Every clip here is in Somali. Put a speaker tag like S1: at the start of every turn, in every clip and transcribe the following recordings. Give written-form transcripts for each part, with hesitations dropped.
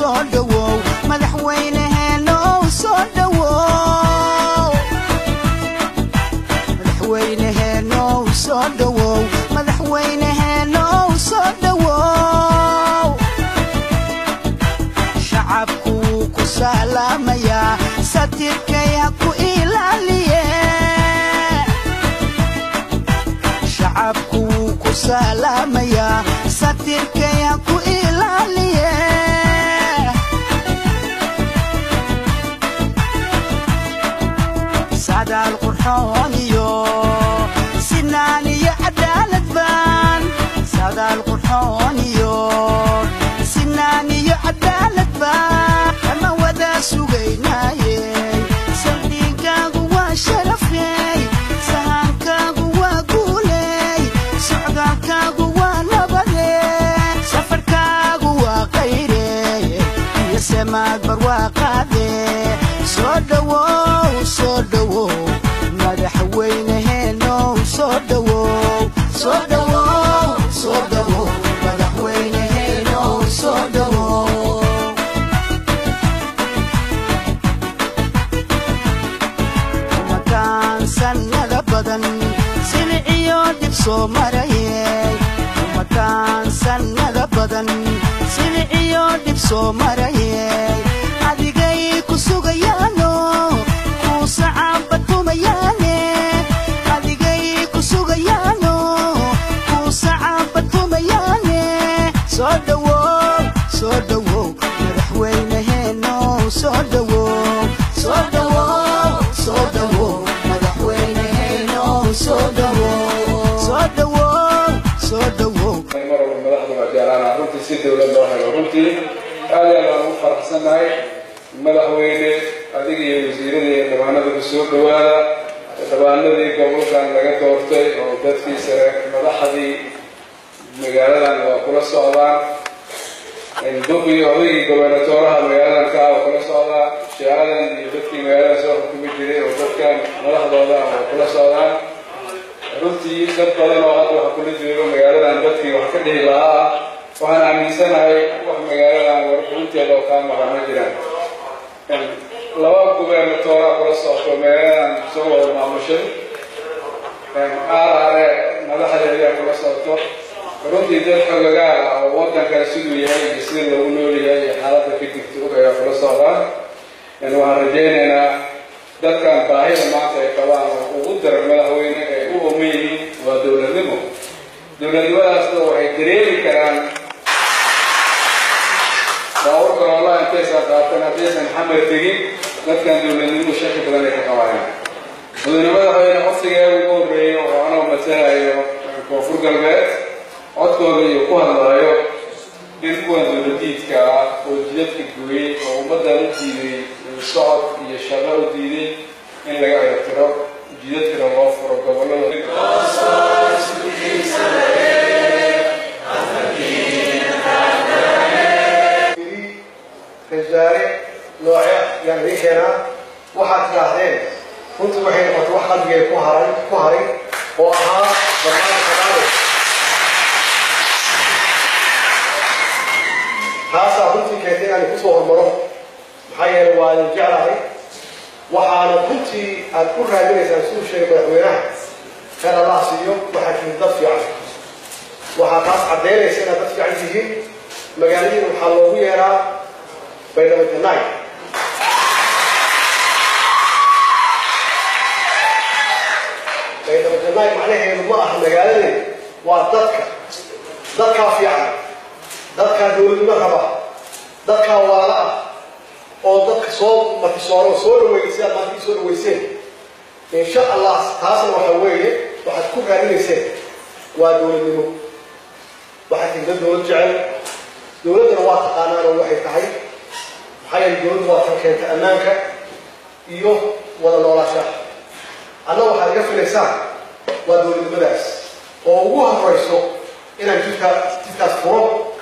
S1: صدوا مدحوينهنا وصدوا مدحوينهنا وصدوا مدحوينهنا وصدوا شعبكو كسلام يا سترك يا كو إلالية شعبكو كسلام يا سترك يا كو إلالية سعد القرحان يو سناني عدالة بان سعد القرحان يو سناني عدالة بان أما ودا سوغيناي سلدينكاغو وشرفي سهانكاغو وقولي سعدالكاغو ونبدي سفركاغو وغيري يسماك برواقادي صدوا مدحوينهنا صدوا مدحوينهنا صدوا مكان سنة بدن سلعيو دبسو مريي مكان سنة بدن سلعيو دبسو مريي أدقي كسوغيانو كوسعبتو مياني أدقي كسوغيانو كوسعبتو مياني صدوا مدحوينهنا صدوا مدحوينهنا صدوا
S2: runtii si dawladda waxay runtii aad iyo aad ugu faraxsanahay madaxweyne adiga iyo wasiirada iyo dhabaanada ku soo dhawaada dhabaanadii gobolkan laga doortay oo dadkii sare madaxdii magaaladan waa kula socdaan duqii odaygii gobernatooraha magaaladan ka waa kula socdaa shaacadan iyo dadkii magaalada soo xukumi jiray oo dadkan madaxdooda waa kula socdaan runtii dad badan oo hadda waxa kula jooga magaaladan dadkii wax ka dhihi lahaa waxaan aaminsanahay wax magaaladan warxuunteeda oo kaa maqan ma jiraan laba gobernatooraa kula socoto magaaladan soo wada maamushay aaraare madaxda ayaa kula socoto runtii dad xogagaal ah oo waddankan siduu yahay iyo sida loogu nool yahay iyo xaaladda ka jirta og ayaa kula socdaan waxaan rajaynaynaa dadkan baahida maanta ay qabaan oo ugu daran madaxweyne ay u ooman yihiin waa dowladnimo dowladnimadaasna waxay dareemi karaan baawurka wallahi intaysan qaatan haddaysan xamar tegin dadkan dowladnimo shaki badan ay ka qabaayaan mudane madaxweyne codsigeeda ugu horreeyo oo anoo matalayo koonfur galbeed codkooda iyo ku hadlaayo in kuwan dowladiidka ah oo jidadka gooyey oo ummaddan u diiday socod iyo shaqo u diiday in laga ciribtiro jidadkana loo furo gobollada
S3: رجالي نوعية يعني هنا واحد كاهدين كنت وحين قلت واحد جاي كهري وأها برنامج كذلك هذا كنت كاتين أنا كنت وهمره محير والجعلي وحنا كنت أقول هذه الأسئلة شيء بالحوينة كان الله سيوم وحكي دفع وحقاس عدين سنة دفع عنده مجالين الحلوية بينما الجناي بينما الجناي معناه الله مجالين وضدك في عام ضدك دول المغربة ضدك وراء أو ضدك صوب ما في صور ويسير ما في صور ويسير إن شاء الله تاسم وحويه وحتكون هذه السنة ودول المو وحتكون دول الجعل دول الواقع أنا وحي تحيي حي الجنود وفركنت أمامك إيوه ولا نولا شاح أنا واحد يقفل الإنسان ودول المدرس وهو الرئيسه إن جيت فروق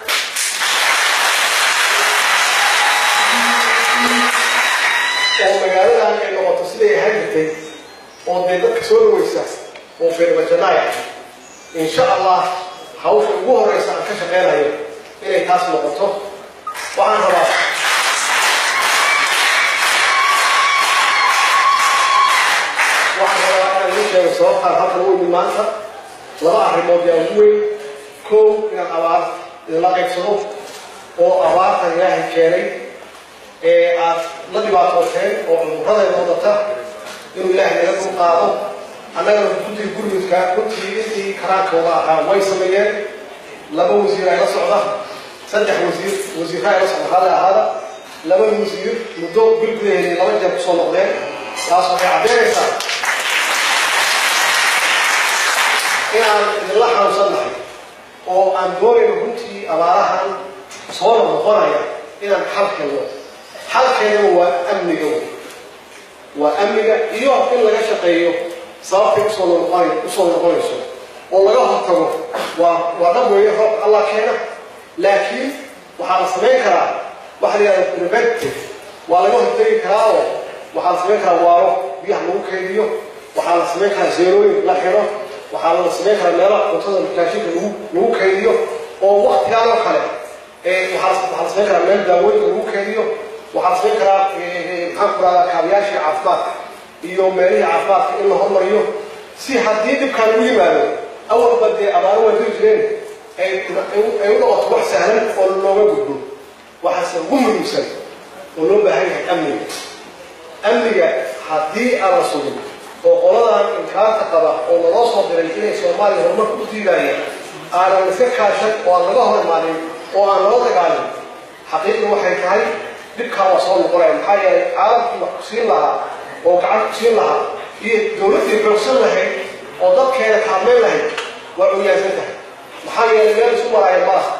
S3: ومجالنا إنه متصلي هجتي وضد كسور ويساس وفي المجناية إن شاء الله حوش وهو الرئيس عن كشف غيره إلى تاس مقطع وعن رأس arrimood yaa ugu weyn kow inaan abaar idinla qaybsado oo abaartan ilaahay keenay aad la dhibaatooteen oo cudurradeeda wadata inuu ilaahay naga dul qaado annagana guddiga gurmudka runtii intii karaankooda ahaa way sameeyeen 2 wasiir ay la socda 3 wasiirka ay la socda hada ahada 2 wasiir muddo bilgudeedii 2 jeer kusoo noqdeen taas waxay caddeynaysaa inaan idinla xanuunsannahay oo aan doonayno runtii abaarahan soo noqonaya inaan xal helno xalkeedana waa amniga iyo in laga shaqeeyo sababtay usoo noqonayso oo laga hortago waa dhab weeye roob allah keena laakiin waxaa la samayn karaa waxa la yidhahda preventive waa laga hortagi karaa oo waxaa la samayn karaa waaro biyaha lagu kaydiyo waxaa la samayn karaa zeerooyin la xiro waxaa la samayn karaa meelaha cuntada raashinka lagu kaydiyo oo waqtigaan oo kale waxaa la samayn karaa meel daawooyinka lagu kaydiyo waxaa la samayn karaa maxaan ku rahdaa kaabayaashii caafimaadka iyo meelihii caafimaadka in la hormariyo si haddii dhibkaan ugu yimaado awalba dee abaaro waa diri jireen ay u noqoto wax sahlan oo looga gudbo waxaase ugu muhiimsan oo loo baahan yahay amniga haddii aan la sugin oo qoladan inkaarta qaba oo naloo soo diray inay soomaaliya horumarka u diidayeen aanan iska kaashan oo aan laga hor imaanin oo aan lala dagaalin xaqiiqdu waxay tahay dhibkaa waa soo noqonaya maxaa yeelay caalamkii wax ku siin lahaa oo gacan ku siin lahaa iyo dowladdii xoogsan lahayd oo dadkeeda kaalmeyn lahayd waa ogyaansan tahay maxaa yeelay meel isu maraayan malaha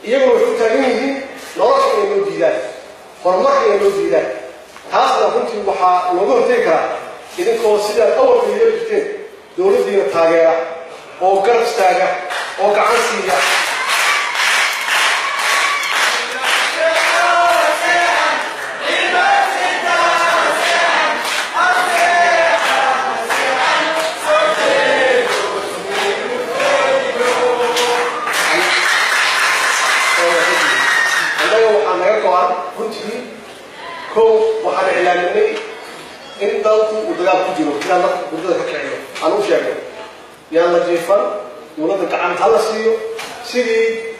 S3: iyaguna waxay u taagan yihiin nolosha inay loo diidaan horumarka inay loo diidaan taasna runtii waxaa looga hortegi karaa idinkoo sidaad awalka yeeli jirteen dowladdiina taageera oo garab istaaga oo gacan siiya runtii kow waxaan iclaaminay in dalku uu dagaal ku jiro inaan marka gurdada ka kiciyo aan u sheegno yaan la jiifan dowladda gacanta hala siiyo sidii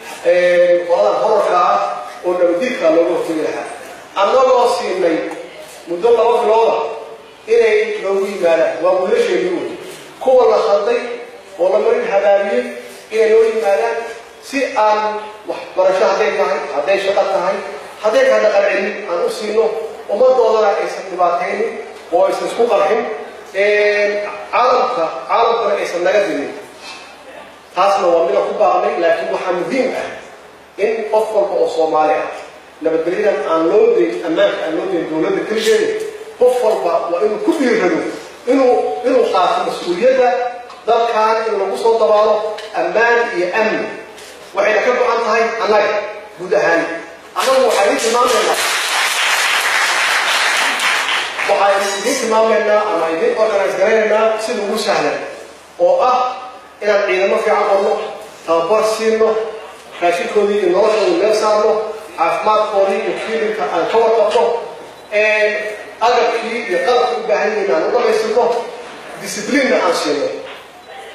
S3: qoladan horarka ah oo nabadiidka looga hortagi lahaa annagoo siinay muddo 2 bilooda inay noogu yimaadaan waa wiilasheedii wey kuwa la khalday oo la marin habaabiyey inay noo yimaadaan si aan waxbarasho hadday tahay hadday shaqo tahay hadday ka dhaqan cilmi aan u siino ummadoodana aysan dhibaataynin oo aysan isku qarxin caalamkana aysan naga dinin taasna waa mida ku baaqnay laakiin waxaa muhiim ah in qof walba oo soomaali ah nabadgelyadan aan loo dayn ammaanka aan loo dayn dowladda keligeeda qof walba waa inuu ku dhiirado inuu qaato mas-uuliyadda dalkan in lagu soo dabaalo ammaan iyo amni waxayna ka go-an tahay annaga guud ahaan anagu waxaan idin tilmaamaynaa ama idin organize garaynaynaa sida ugu sahlan oo ah inaan ciidamo fiican qorno tababar siino raashinkoodii iyo noloshooda meel saarno caafimaadkoodii iyo fiilinka aan ka warqabno agabkii iyo qalabka u baahan yihiin aan u dhamaystirno discipliinna aan siino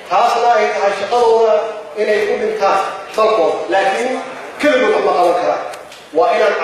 S3: taasna ay tahay shaqadooda inay u dhintaan dalkooda laakiin keligood wax ma qaban karaan waa inaan